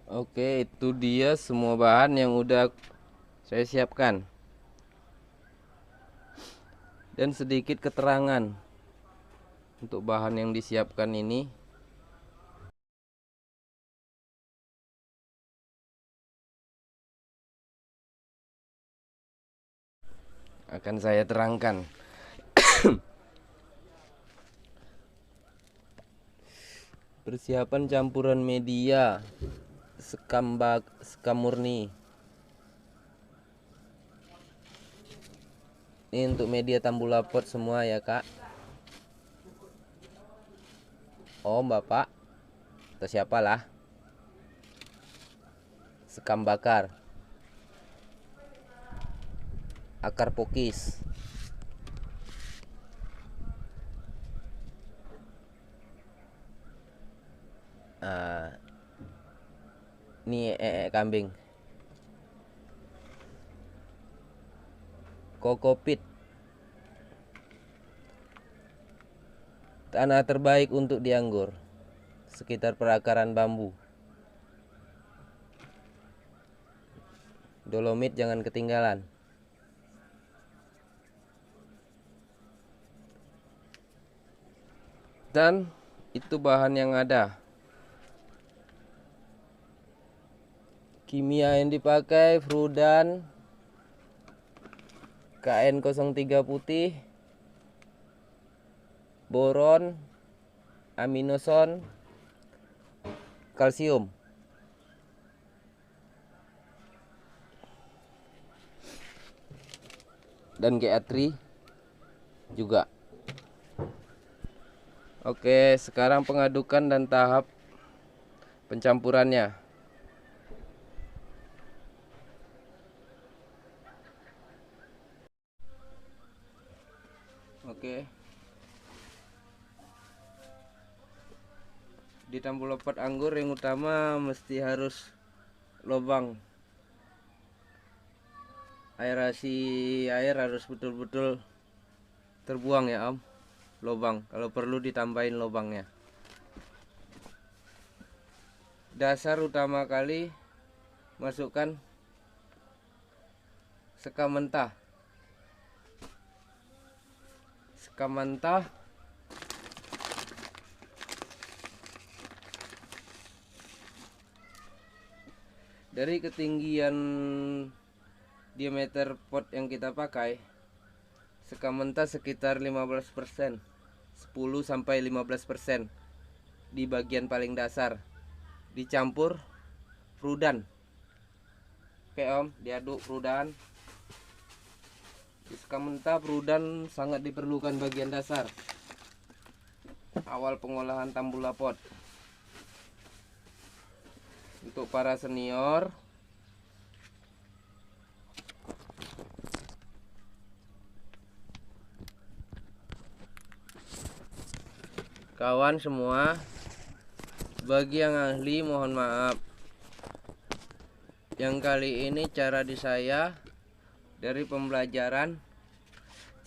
Oke, itu dia semua bahan yang udah saya siapkan. Dan sedikit keterangan untuk bahan yang disiapkan ini akan saya terangkan. Persiapan campuran media sekam murni. Ini untuk media tambulapot semua ya kak. Om, bapak, atau siapalah. Sekam bakar, akar pokis, ini kambing, kokopit, tanah terbaik untuk dianggur, sekitar perakaran bambu. Dolomit jangan ketinggalan. Dan itu bahan yang ada. Kimia yang dipakai Frudan KN03 putih, boron, aminoson, kalsium. Dan GA3 juga. Oke, sekarang pengadukan dan tahap pencampurannya. Oke. Di tambulopot anggur yang utama mesti harus lubang. Aerasi air harus betul-betul terbuang ya om. Lubang, kalau perlu ditambahin lubangnya. Dasar utama kali masukkan sekam mentah. Sekam mentah dari ketinggian diameter pot yang kita pakai, sekam mentah sekitar 15%, 10 sampai 15% di bagian paling dasar. Dicampur Frudan. Oke om, diaduk Frudan. Di sekam mentah Frudan sangat diperlukan bagian dasar awal pengolahan tambulapot. Untuk para senior, kawan semua, bagi yang ahli mohon maaf. Yang kali ini cara di saya dari pembelajaran.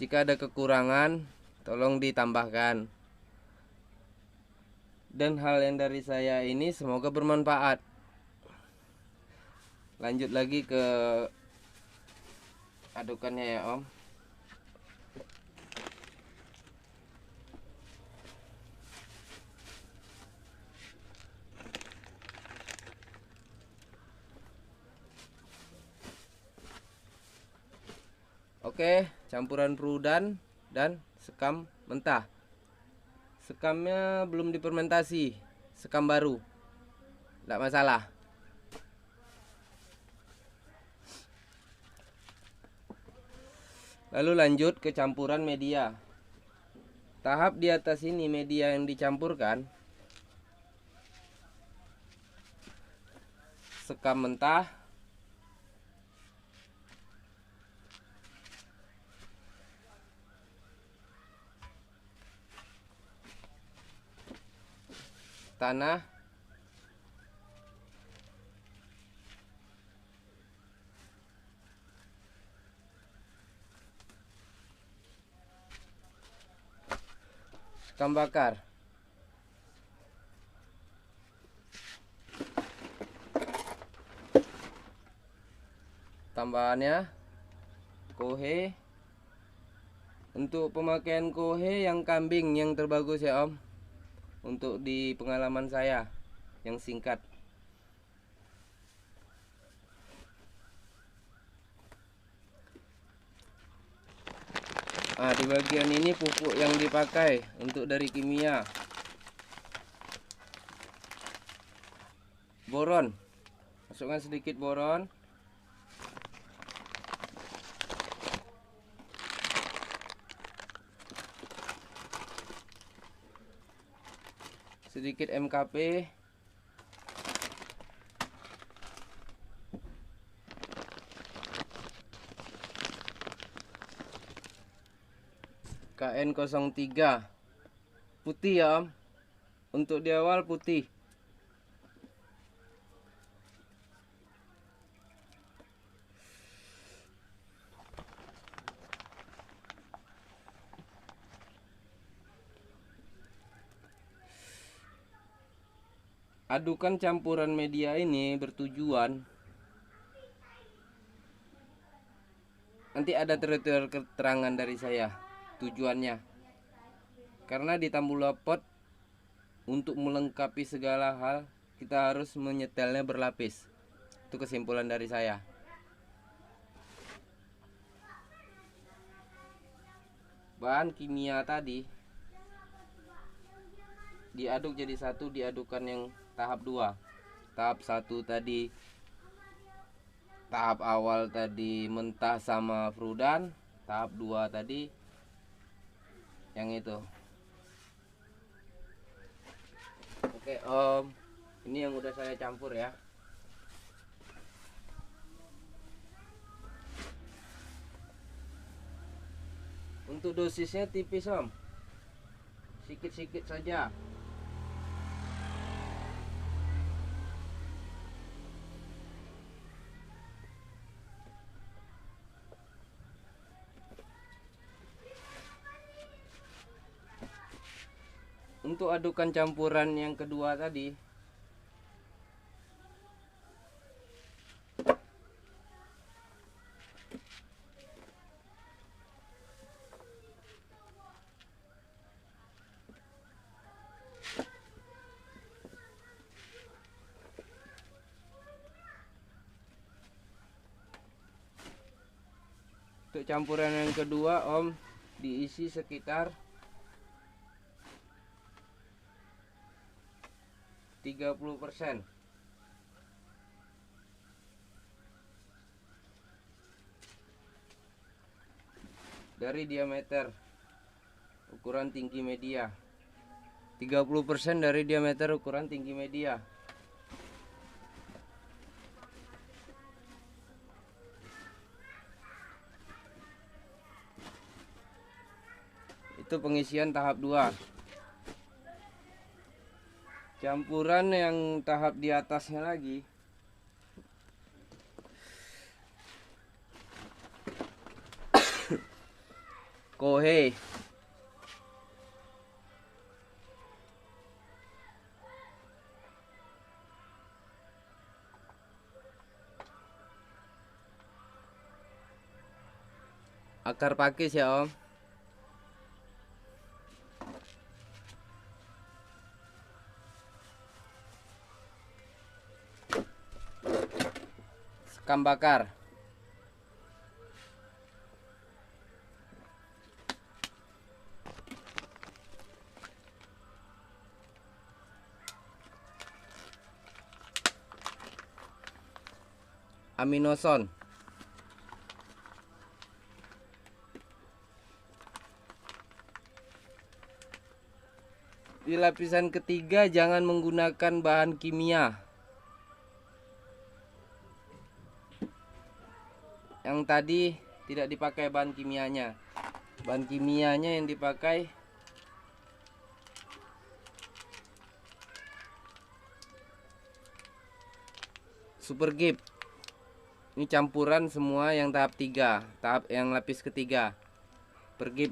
Jika ada kekurangan tolong ditambahkan. Dan hal yang dari saya ini semoga bermanfaat. Lanjut lagi ke adukannya ya om. Oke, campuran Frudan dan sekam mentah. Sekamnya belum difermentasi, sekam baru, tidak masalah. Lalu lanjut ke campuran media. Tahap di atas ini media yang dicampurkan, sekam mentah, tanah, sekam bakar. bahan-bahannya kohe. Untuk pemakaian kohe yang kambing yang terbagus ya Om, untuk di pengalaman saya yang singkat. Nah, di bagian ini pupuk yang dipakai untuk dari kimia. Boron, masukkan sedikit boron. Sedikit MKP. KN03 putih ya Om. Untuk di awal putih. Adukan campuran media ini bertujuan nanti ada tertulis keterangan dari saya tujuannya. Karena di Tambulopot untuk melengkapi segala hal kita harus menyetelnya berlapis. Itu kesimpulan dari saya. Bahan kimia tadi diaduk jadi satu, diadukan yang tahap 2. Tahap 1 tadi, tahap awal tadi mentah sama Frudan. Tahap 2 tadi yang itu. Oke Om, ini yang udah saya campur ya. Untuk dosisnya tipis Om, sikit-sikit saja. Untuk adukan campuran yang kedua tadi, untuk campuran yang kedua Om diisi sekitar 30% dari diameter ukuran tinggi media. 30% dari diameter ukuran tinggi media. Itu pengisian tahap 2. Campuran yang tahap di atasnya lagi kohe. Akar pakis ya Om. Sekam bakar. Aminoson. Di lapisan ketiga jangan menggunakan bahan kimia. Yang tadi tidak dipakai bahan kimianya. Bahan kimianya yang dipakai Super Gip. Ini campuran semua yang tahap 3, tahap yang lapis ketiga. Pergip.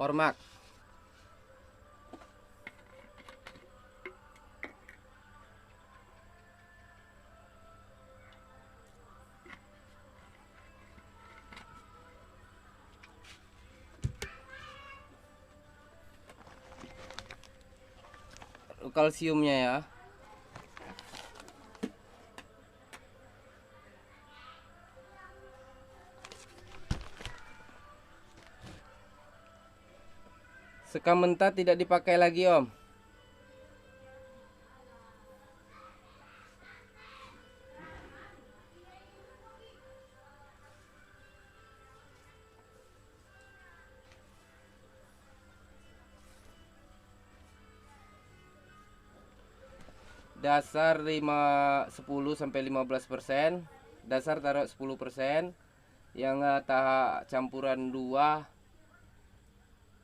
Kormak. Kalsiumnya ya. Sekam mentah tidak dipakai lagi, Om. Dasar 10 sampai 15%. Dasar taruh 10%. Yang tahap campuran 2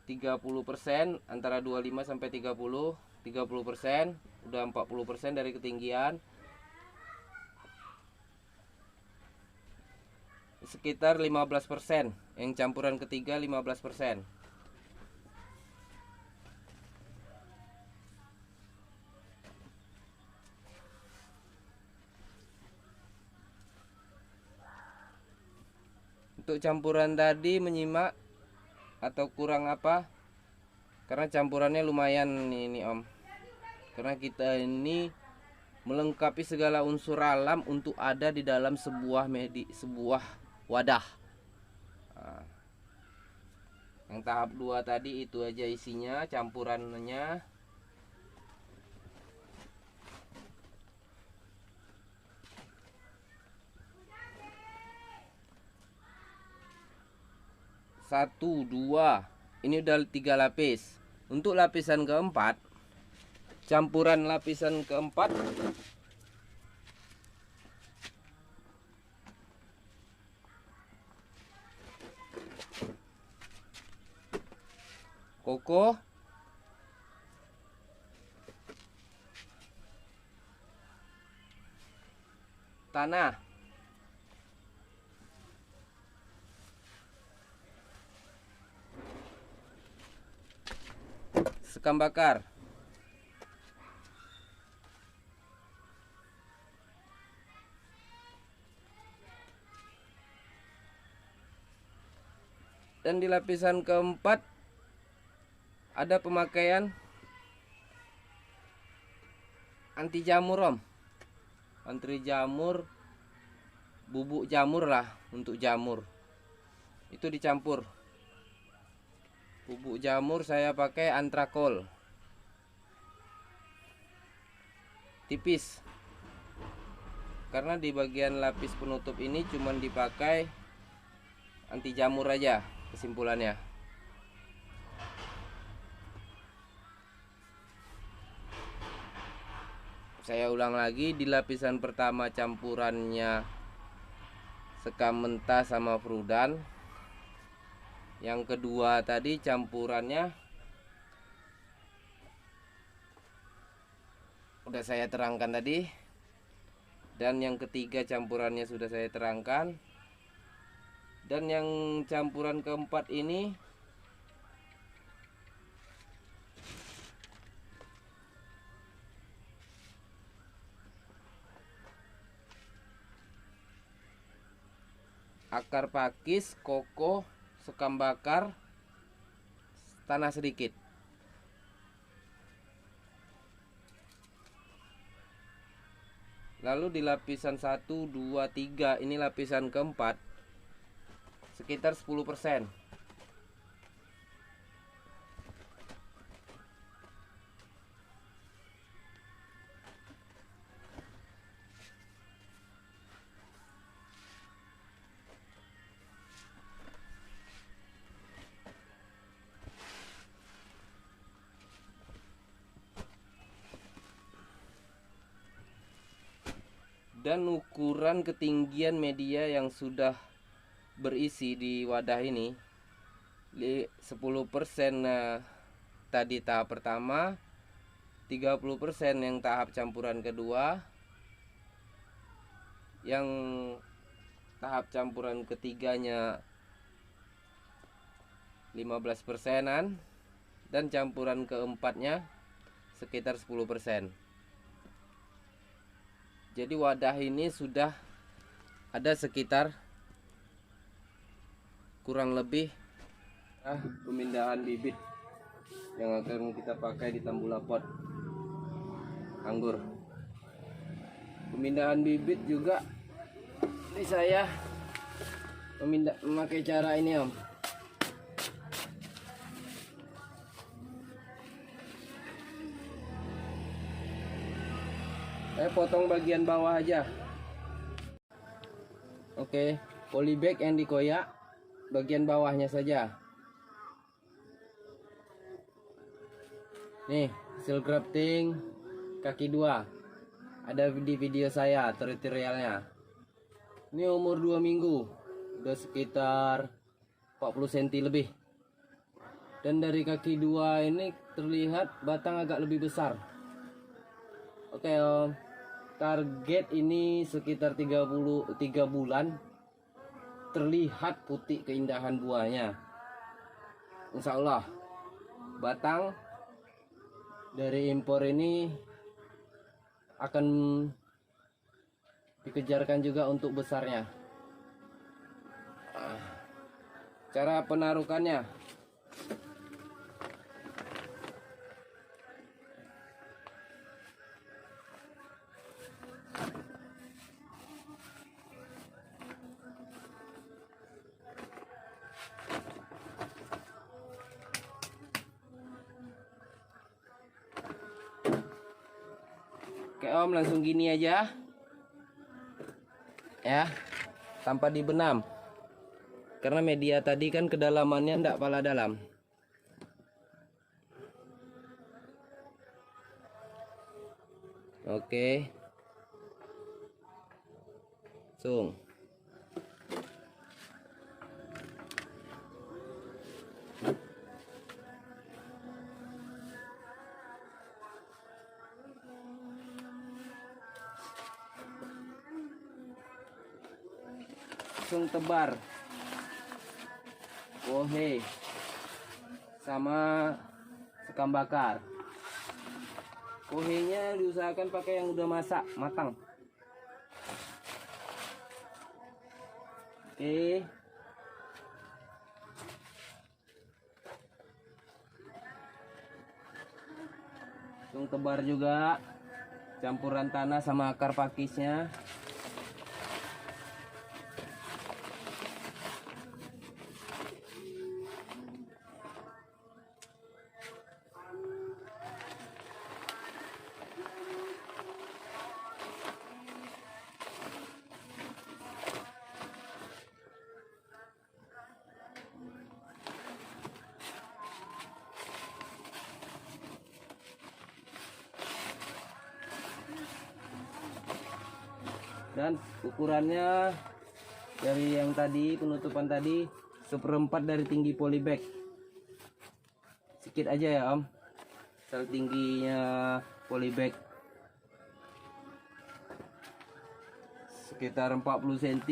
30%, antara 25 sampai 30%, udah 40% dari ketinggian. Sekitar 15%. Yang campuran ketiga 15%. Untuk campuran tadi menyimak atau kurang apa? Karena campurannya lumayan ini Om. Karena kita ini melengkapi segala unsur alam untuk ada di dalam sebuah wadah. Nah, yang tahap 2 tadi itu aja isinya, campurannya. Satu, dua, ini udah 3 lapis. Untuk lapisan keempat, campuran lapisan keempat koko, tanah, sekam bakar. Dan di lapisan keempat ada pemakaian anti jamur Om. Anti jamur, bubuk jamur lah untuk jamur. Itu dicampur. Bubuk jamur saya pakai antrakol. Tipis. Karena di bagian lapis penutup ini cuman dipakai anti jamur aja kesimpulannya. Saya ulang lagi, di lapisan pertama campurannya sekam mentah sama frudan. Yang kedua tadi campurannya udah saya terangkan tadi. Dan yang ketiga campurannya sudah saya terangkan. Dan yang campuran keempat ini akar pakis, koko, sekam bakar, tanah sedikit. Lalu di lapisan 1, 2, 3, ini lapisan keempat, sekitar 10%. Dan ukuran ketinggian media yang sudah berisi di wadah ini 10% tadi tahap pertama, 30% yang tahap campuran kedua, yang tahap campuran ketiganya 15%-an, dan campuran keempatnya sekitar 10%. Jadi wadah ini sudah ada sekitar kurang lebih pemindahan bibit yang akan kita pakai di tambula pot anggur. Pemindahan bibit juga ini saya memakai cara ini, Om. Saya potong bagian bawah aja. Oke, polybag yang dikoyak bagian bawahnya saja. Nih, hasil grafting kaki 2. Ada di video saya tutorialnya. Ini umur 2 minggu. Udah sekitar 40 cm lebih. Dan dari kaki 2 ini terlihat batang agak lebih besar. Oke, Om. Target ini sekitar 3 bulan terlihat putih keindahan buahnya. Insya Allah batang dari impor ini akan dikejarkan juga untuk besarnya. Cara penarukannya, oke Om, langsung gini aja ya, tanpa dibenam, karena media tadi kan kedalamannya ndak pala dalam. Oke, langsung tebar kohe sama sekam bakar. Kohenya diusahakan pakai yang udah masak matang. Oke, langsung tebar juga campuran tanah sama akar pakisnya. Dan ukurannya dari yang tadi, penutupan tadi, 1/4 dari tinggi polybag. Sedikit aja ya Om, asal tingginya polybag sekitar 40 cm,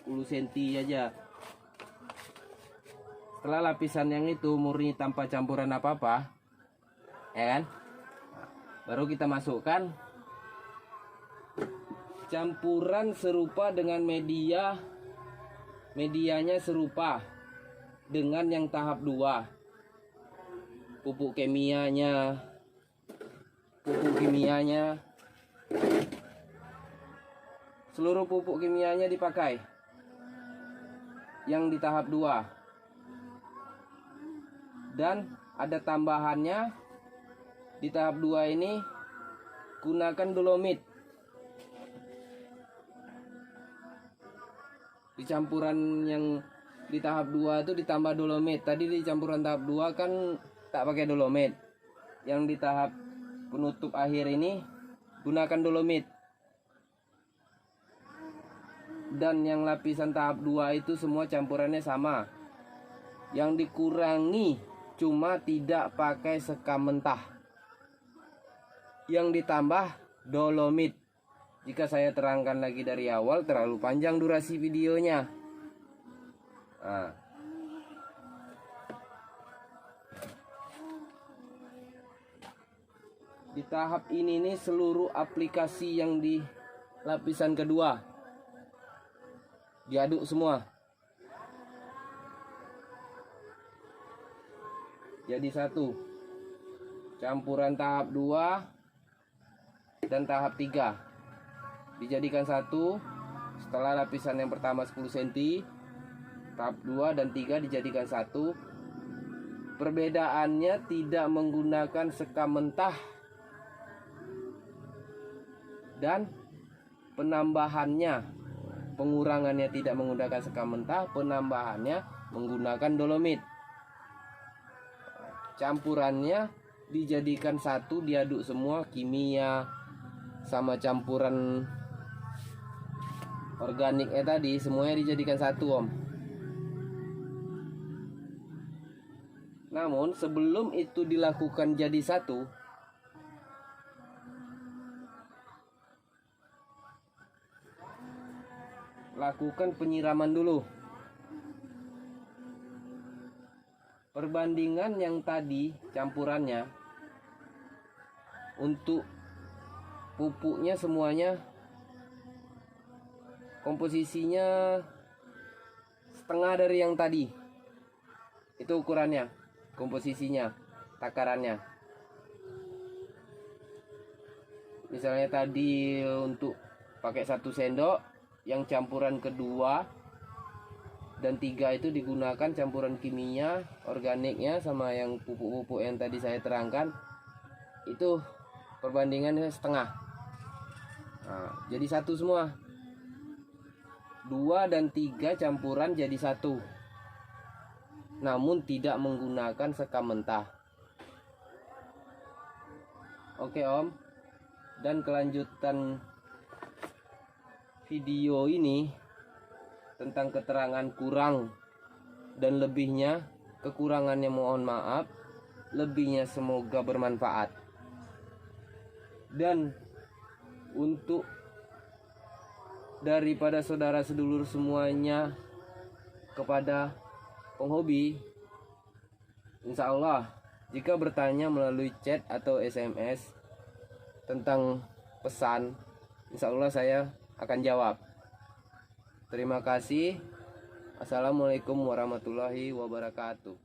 10 cm aja. Setelah lapisan yang itu murni tanpa campuran apa-apa, ya kan, baru kita masukkan campuran serupa dengan medianya serupa dengan yang tahap 2. Pupuk kimianya, seluruh pupuk kimianya dipakai yang di tahap 2. Dan ada tambahannya di tahap 2 ini, gunakan dolomit. Di campuran yang di tahap 2 itu ditambah dolomit. Tadi di campuran tahap 2 kan tak pakai dolomit. Yang di tahap penutup akhir ini gunakan dolomit. Dan yang lapisan tahap 2 itu semua campurannya sama. Yang dikurangi cuma tidak pakai sekam mentah. Yang ditambah dolomit. Jika saya terangkan lagi dari awal terlalu panjang durasi videonya. Nah, Di tahap ini nih seluruh aplikasi yang di lapisan kedua diaduk semua. Jadi satu. Campuran tahap 2 dan tahap 3 dijadikan satu. Setelah lapisan yang pertama 10 cm, tahap 2 dan 3 dijadikan satu. Perbedaannya tidak menggunakan sekam mentah, dan penambahannya, pengurangannya tidak menggunakan sekam mentah, penambahannya menggunakan dolomit. Campurannya dijadikan satu, diaduk semua, kimia sama campuran organiknya tadi semuanya dijadikan satu, Om. Namun sebelum itu dilakukan jadi satu, lakukan penyiraman dulu. Perbandingan yang tadi campurannya untuk pupuknya semuanya komposisinya setengah dari yang tadi. Itu ukurannya, komposisinya, takarannya. Misalnya tadi untuk pakai 1 sendok, yang campuran kedua dan 3 itu digunakan campuran kimia, organiknya sama yang pupuk-pupuk yang tadi saya terangkan. Itu perbandingannya setengah. Nah, jadi satu semua. 2 dan 3 campuran jadi satu. Namun tidak menggunakan sekam mentah. Oke, Om. Dan kelanjutan video ini tentang keterangan kurang dan lebihnya, kekurangannya mohon maaf, lebihnya semoga bermanfaat. Dan untuk daripada saudara sedulur semuanya kepada penghobi, insya Allah jika bertanya melalui chat atau SMS tentang pesan, insya Allah saya akan jawab. Terima kasih. Assalamualaikum warahmatullahi wabarakatuh.